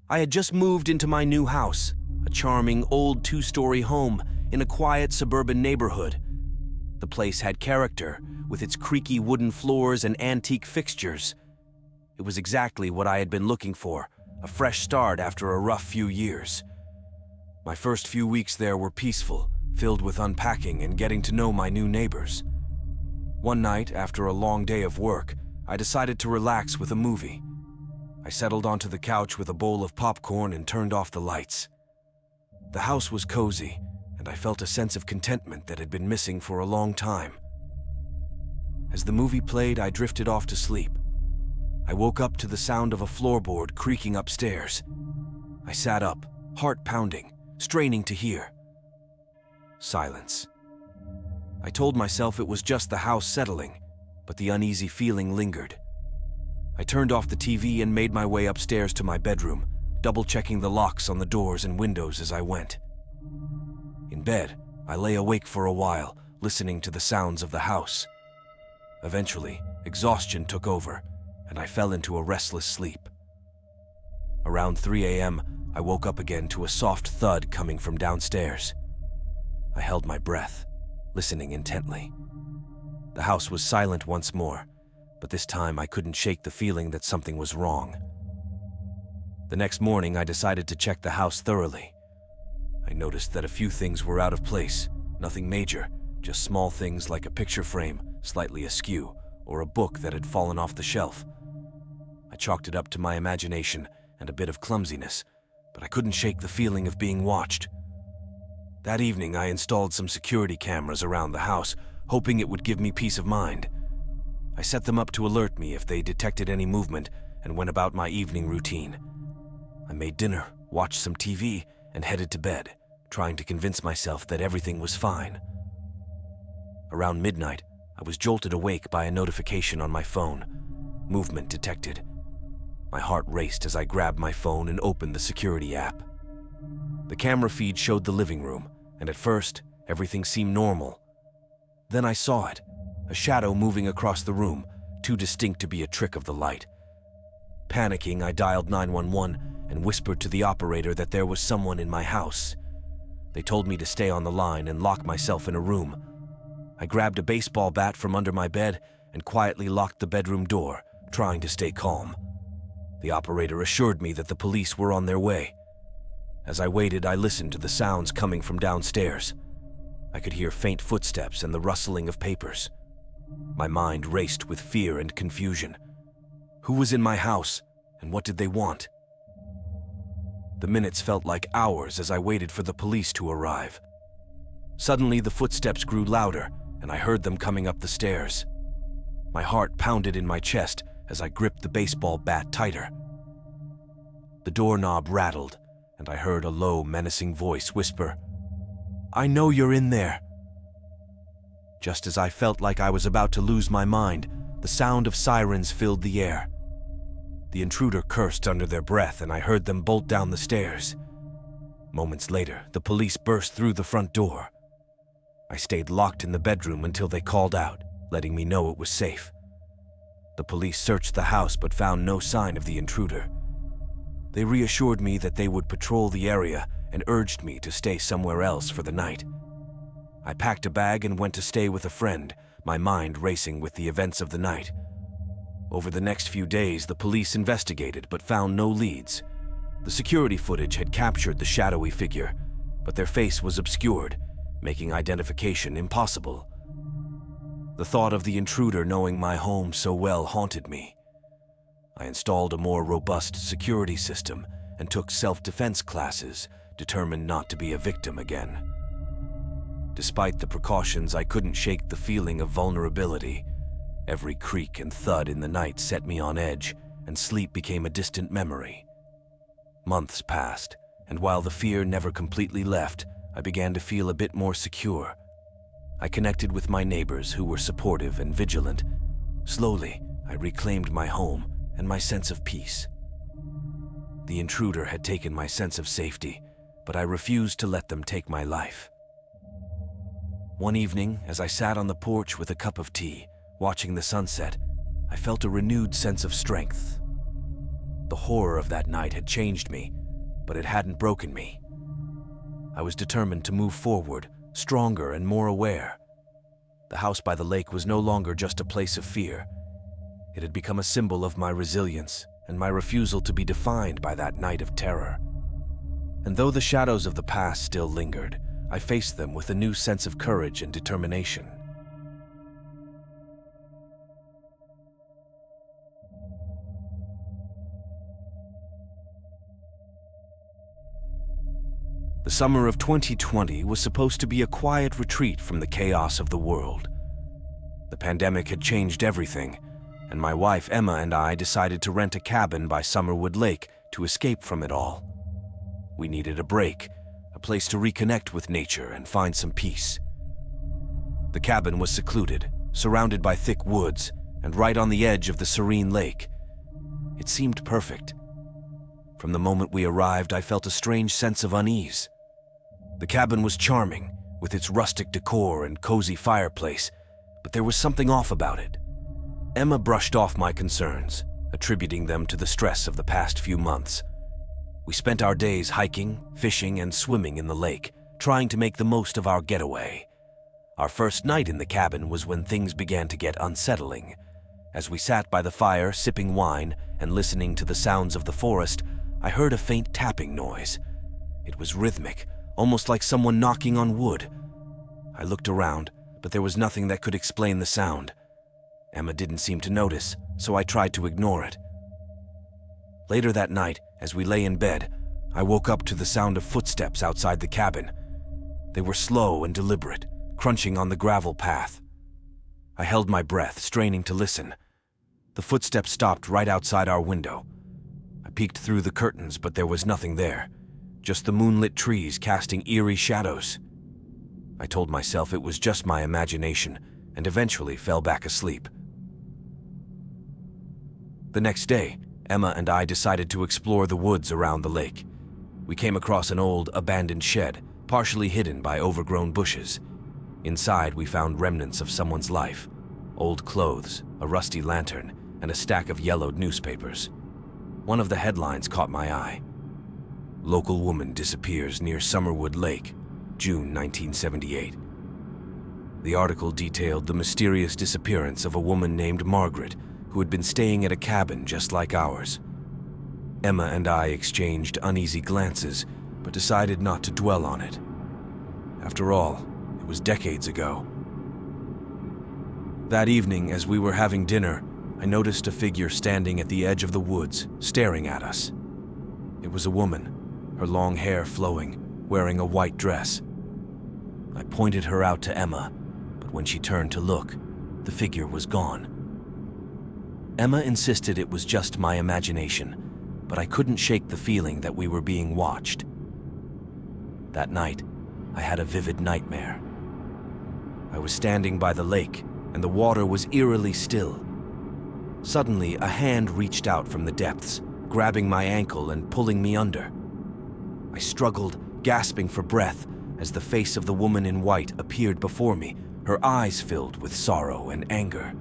I had just moved into my new house, a charming old two-story home in a quiet suburban neighborhood. The place had character, with its creaky wooden floors and antique fixtures. It was exactly what I had been looking for, a fresh start after a rough few years. My first few weeks there were peaceful, filled with unpacking and getting to know my new neighbors. One night, after a long day of work, I decided to relax with a movie. I settled onto the couch with a bowl of popcorn and turned off the lights. The house was cozy, and I felt a sense of contentment that had been missing for a long time. As the movie played, I drifted off to sleep. I woke up to the sound of a floorboard creaking upstairs. I sat up, heart pounding, straining to hear. Silence. I told myself it was just the house settling, but the uneasy feeling lingered. I turned off the TV and made my way upstairs to my bedroom, double-checking the locks on the doors and windows as I went. In bed, I lay awake for a while, listening to the sounds of the house. Eventually, exhaustion took over, and I fell into a restless sleep. Around 3 a.m., I woke up again to a soft thud coming from downstairs. I held my breath, listening intently. The house was silent once more, but this time I couldn't shake the feeling that something was wrong. The next morning, I decided to check the house thoroughly. I noticed that a few things were out of place, nothing major, just small things like a picture frame slightly askew or a book that had fallen off the shelf. I chalked it up to my imagination and a bit of clumsiness, but I couldn't shake the feeling of being watched. That evening, I installed some security cameras around the house, hoping it would give me peace of mind. I set them up to alert me if they detected any movement and went about my evening routine. I made dinner, watched some TV, and headed to bed, trying to convince myself that everything was fine. Around midnight, I was jolted awake by a notification on my phone. Movement detected. My heart raced as I grabbed my phone and opened the security app. The camera feed showed the living room, and at first, everything seemed normal. Then I saw it, a shadow moving across the room, too distinct to be a trick of the light. Panicking, I dialed 911 and whispered to the operator that there was someone in my house. They told me to stay on the line and lock myself in a room. I grabbed a baseball bat from under my bed and quietly locked the bedroom door, trying to stay calm. The operator assured me that the police were on their way. As I waited, I listened to the sounds coming from downstairs. I could hear faint footsteps and the rustling of papers. My mind raced with fear and confusion. Who was in my house, and what did they want? The minutes felt like hours as I waited for the police to arrive. Suddenly, the footsteps grew louder, and I heard them coming up the stairs. My heart pounded in my chest as I gripped the baseball bat tighter. The doorknob rattled, and I heard a low, menacing voice whisper, "I know you're in there." Just as I felt like I was about to lose my mind, the sound of sirens filled the air. The intruder cursed under their breath, and I heard them bolt down the stairs. Moments later, the police burst through the front door. I stayed locked in the bedroom until they called out, letting me know it was safe. The police searched the house but found no sign of the intruder. They reassured me that they would patrol the area and urged me to stay somewhere else for the night. I packed a bag and went to stay with a friend, my mind racing with the events of the night. Over the next few days, the police investigated but found no leads. The security footage had captured the shadowy figure, but their face was obscured, making identification impossible. The thought of the intruder knowing my home so well haunted me. I installed a more robust security system and took self-defense classes, determined not to be a victim again. Despite the precautions, I couldn't shake the feeling of vulnerability. Every creak and thud in the night set me on edge, and sleep became a distant memory. Months passed, and while the fear never completely left, I began to feel a bit more secure. I connected with my neighbors who were supportive and vigilant. Slowly, I reclaimed my home and my sense of peace. The intruder had taken my sense of safety, but I refused to let them take my life. One evening, as I sat on the porch with a cup of tea, watching the sunset, I felt a renewed sense of strength. The horror of that night had changed me, but it hadn't broken me. I was determined to move forward, stronger and more aware. The house by the lake was no longer just a place of fear. It had become a symbol of my resilience and my refusal to be defined by that night of terror. And though the shadows of the past still lingered, I faced them with a new sense of courage and determination. The summer of 2020 was supposed to be a quiet retreat from the chaos of the world. The pandemic had changed everything, and my wife Emma and I decided to rent a cabin by Summerwood Lake to escape from it all. We needed a break, a place to reconnect with nature and find some peace. The cabin was secluded, surrounded by thick woods, and right on the edge of the serene lake. It seemed perfect. From the moment we arrived, I felt a strange sense of unease. The cabin was charming, with its rustic decor and cozy fireplace, but there was something off about it. Emma brushed off my concerns, attributing them to the stress of the past few months. We spent our days hiking, fishing, and swimming in the lake, trying to make the most of our getaway. Our first night in the cabin was when things began to get unsettling. As we sat by the fire, sipping wine and listening to the sounds of the forest, I heard a faint tapping noise. It was rhythmic, almost like someone knocking on wood. I looked around, but there was nothing that could explain the sound. Emma didn't seem to notice, so I tried to ignore it. Later that night, as we lay in bed, I woke up to the sound of footsteps outside the cabin. They were slow and deliberate, crunching on the gravel path. I held my breath, straining to listen. The footsteps stopped right outside our window. I peeked through the curtains, but there was nothing there. Just the moonlit trees casting eerie shadows. I told myself it was just my imagination, and eventually fell back asleep. The next day, Emma and I decided to explore the woods around the lake. We came across an old, abandoned shed, partially hidden by overgrown bushes. Inside, we found remnants of someone's life: old clothes, a rusty lantern, and a stack of yellowed newspapers. One of the headlines caught my eye. Local woman disappears near Summerwood Lake, June 1978. The article detailed the mysterious disappearance of a woman named Margaret, who had been staying at a cabin just like ours. Emma and I exchanged uneasy glances, but decided not to dwell on it. After all, it was decades ago. That evening, as we were having dinner, I noticed a figure standing at the edge of the woods, staring at us. It was a woman, her long hair flowing, wearing a white dress. I pointed her out to Emma, but when she turned to look, the figure was gone. Emma insisted it was just my imagination, but I couldn't shake the feeling that we were being watched. That night, I had a vivid nightmare. I was standing by the lake, and the water was eerily still. Suddenly, a hand reached out from the depths, grabbing my ankle and pulling me under. I struggled, gasping for breath, as the face of the woman in white appeared before me, her eyes filled with sorrow and anger.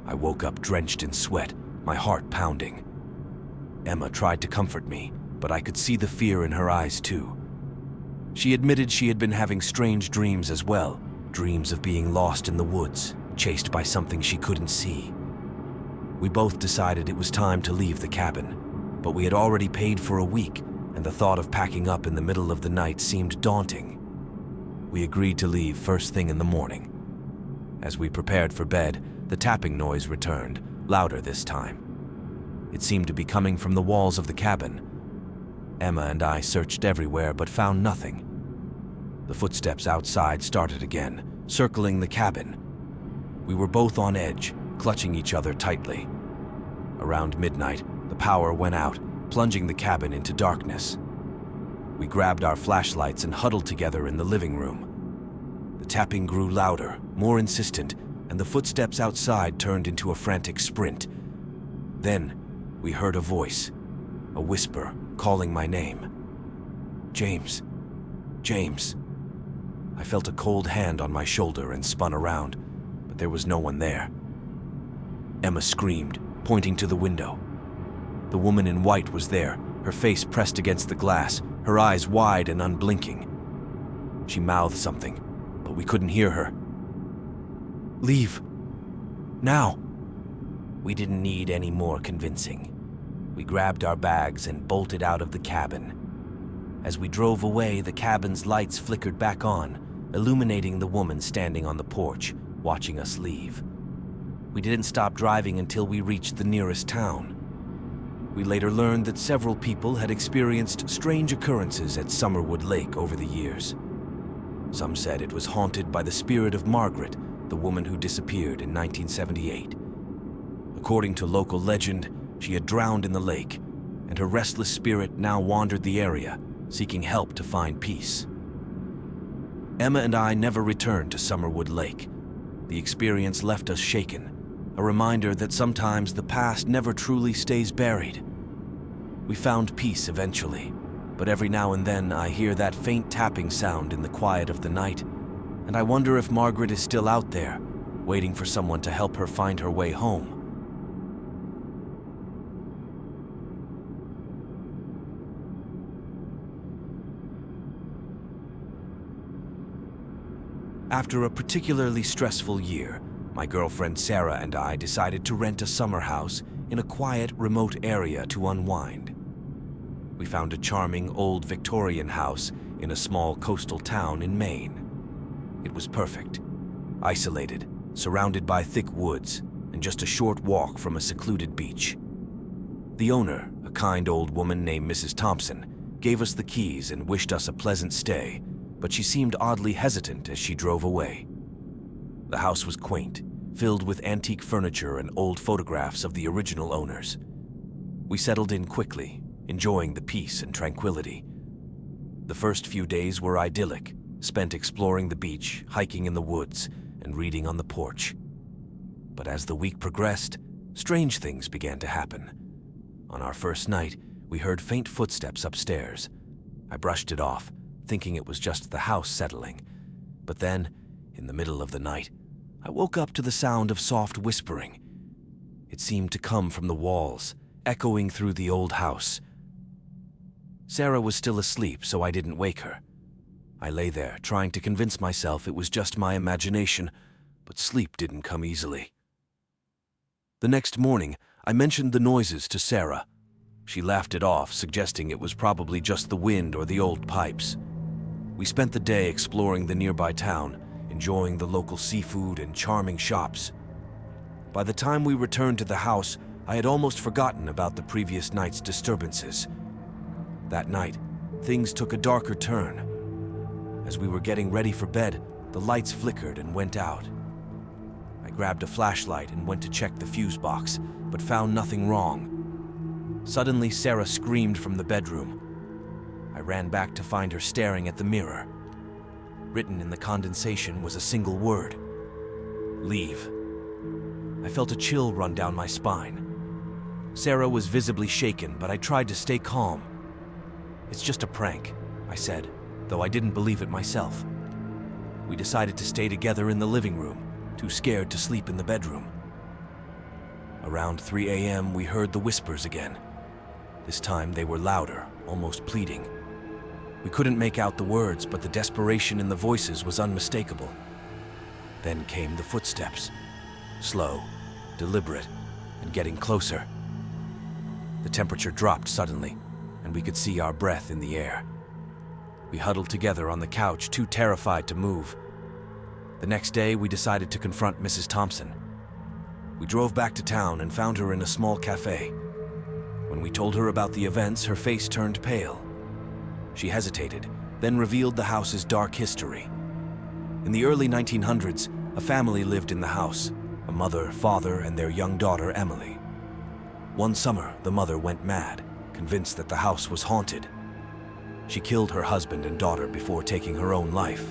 I woke up drenched in sweat, my heart pounding. Emma tried to comfort me, but I could see the fear in her eyes too. She admitted she had been having strange dreams as well, dreams of being lost in the woods, chased by something she couldn't see. We both decided it was time to leave the cabin, but we had already paid for a week, and the thought of packing up in the middle of the night seemed daunting. We agreed to leave first thing in the morning. As we prepared for bed, the tapping noise returned, louder this time. It seemed to be coming from the walls of the cabin. Emma and I searched everywhere but found nothing. The footsteps outside started again, circling the cabin. We were both on edge, clutching each other tightly. Around midnight, the power went out, plunging the cabin into darkness. We grabbed our flashlights and huddled together in the living room. The tapping grew louder, more insistent, and the footsteps outside turned into a frantic sprint. Then, we heard a voice, a whisper, calling my name. James. James. I felt a cold hand on my shoulder and spun around, but there was no one there. Emma screamed, pointing to the window. The woman in white was there, her face pressed against the glass, her eyes wide and unblinking. She mouthed something, but we couldn't hear her. "Leave. Now." We didn't need any more convincing. We grabbed our bags and bolted out of the cabin. As we drove away, the cabin's lights flickered back on, illuminating the woman standing on the porch, watching us leave. We didn't stop driving until we reached the nearest town. We later learned that several people had experienced strange occurrences at Summerwood Lake over the years. Some said it was haunted by the spirit of Margaret, the woman who disappeared in 1978. According to local legend, she had drowned in the lake, and her restless spirit now wandered the area, seeking help to find peace. Emma and I never returned to Summerwood Lake. The experience left us shaken, a reminder that sometimes the past never truly stays buried. We found peace eventually, but every now and then I hear that faint tapping sound in the quiet of the night, and I wonder if Margaret is still out there, waiting for someone to help her find her way home. After a particularly stressful year, my girlfriend Sarah and I decided to rent a summer house in a quiet, remote area to unwind. We found a charming old Victorian house in a small coastal town in Maine. It was perfect, isolated, surrounded by thick woods, and just a short walk from a secluded beach. The owner, a kind old woman named Mrs. Thompson, gave us the keys and wished us a pleasant stay, but she seemed oddly hesitant as she drove away. The house was quaint, filled with antique furniture and old photographs of the original owners. We settled in quickly, enjoying the peace and tranquility. The first few days were idyllic, spent exploring the beach, hiking in the woods, and reading on the porch. But as the week progressed, strange things began to happen. On our first night, we heard faint footsteps upstairs. I brushed it off, thinking it was just the house settling. But then, in the middle of the night, I woke up to the sound of soft whispering. It seemed to come from the walls, echoing through the old house. Sarah was still asleep, so I didn't wake her. I lay there, trying to convince myself it was just my imagination, but sleep didn't come easily. The next morning, I mentioned the noises to Sarah. She laughed it off, suggesting it was probably just the wind or the old pipes. We spent the day exploring the nearby town, enjoying the local seafood and charming shops. By the time we returned to the house, I had almost forgotten about the previous night's disturbances. That night, things took a darker turn. As we were getting ready for bed, the lights flickered and went out. I grabbed a flashlight and went to check the fuse box, but found nothing wrong. Suddenly, Sarah screamed from the bedroom. I ran back to find her staring at the mirror. Written in the condensation was a single word: leave. I felt a chill run down my spine. Sarah was visibly shaken, but I tried to stay calm. "It's just a prank," I said, though I didn't believe it myself. We decided to stay together in the living room, too scared to sleep in the bedroom. Around 3 a.m., we heard the whispers again. This time they were louder, almost pleading. We couldn't make out the words, but the desperation in the voices was unmistakable. Then came the footsteps, slow, deliberate, and getting closer. The temperature dropped suddenly, and we could see our breath in the air. We huddled together on the couch, too terrified to move. The next day, we decided to confront Mrs. Thompson. We drove back to town and found her in a small cafe. When we told her about the events, her face turned pale. She hesitated, then revealed the house's dark history. In the early 1900s, a family lived in the house, a mother, father, and their young daughter, Emily. One summer, the mother went mad, convinced that the house was haunted. She killed her husband and daughter before taking her own life.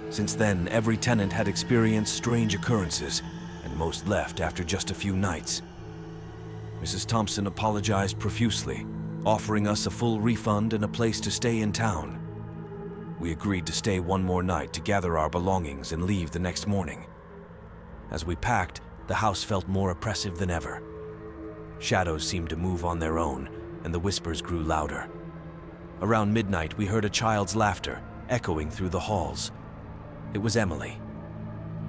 Since then, every tenant had experienced strange occurrences, and most left after just a few nights. Mrs. Thompson apologized profusely, offering us a full refund and a place to stay in town. We agreed to stay one more night to gather our belongings and leave the next morning. As we packed, the house felt more oppressive than ever. Shadows seemed to move on their own, and the whispers grew louder. Around midnight, we heard a child's laughter echoing through the halls. It was Emily.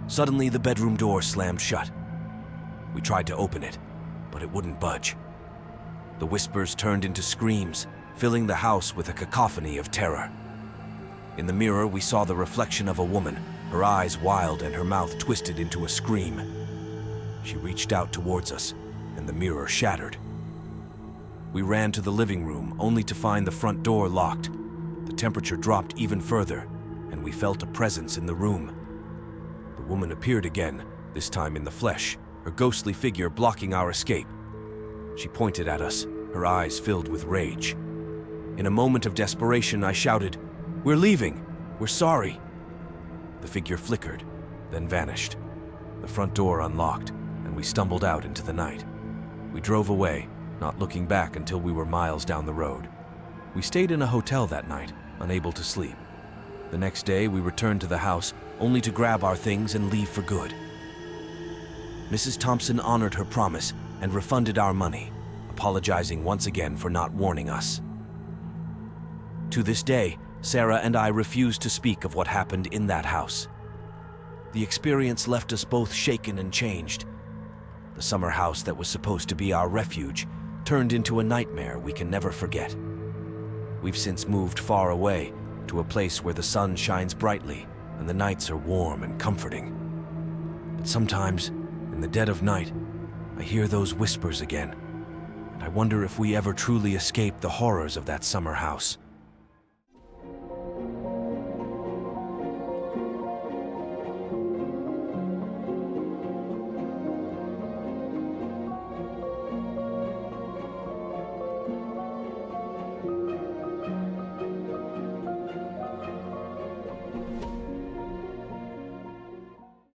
Suddenly, the bedroom door slammed shut. We tried to open it, but it wouldn't budge. The whispers turned into screams, filling the house with a cacophony of terror. In the mirror, we saw the reflection of a woman, her eyes wild and her mouth twisted into a scream. She reached out towards us, and the mirror shattered. We ran to the living room, only to find the front door locked. The temperature dropped even further, and we felt a presence in the room. The woman appeared again, this time in the flesh, her ghostly figure blocking our escape. She pointed at us, her eyes filled with rage. In a moment of desperation, I shouted, "We're leaving! We're sorry!" The figure flickered, then vanished. The front door unlocked, and we stumbled out into the night. We drove away, not looking back until we were miles down the road. We stayed in a hotel that night, unable to sleep. The next day, we returned to the house, only to grab our things and leave for good. Mrs. Thompson honored her promise and refunded our money, apologizing once again for not warning us. To this day, Sarah and I refuse to speak of what happened in that house. The experience left us both shaken and changed. The summer house that was supposed to be our refuge turned into a nightmare we can never forget. We've since moved far away to a place where the sun shines brightly and the nights are warm and comforting. But sometimes, in the dead of night, I hear those whispers again, and I wonder if we ever truly escaped the horrors of that summer house.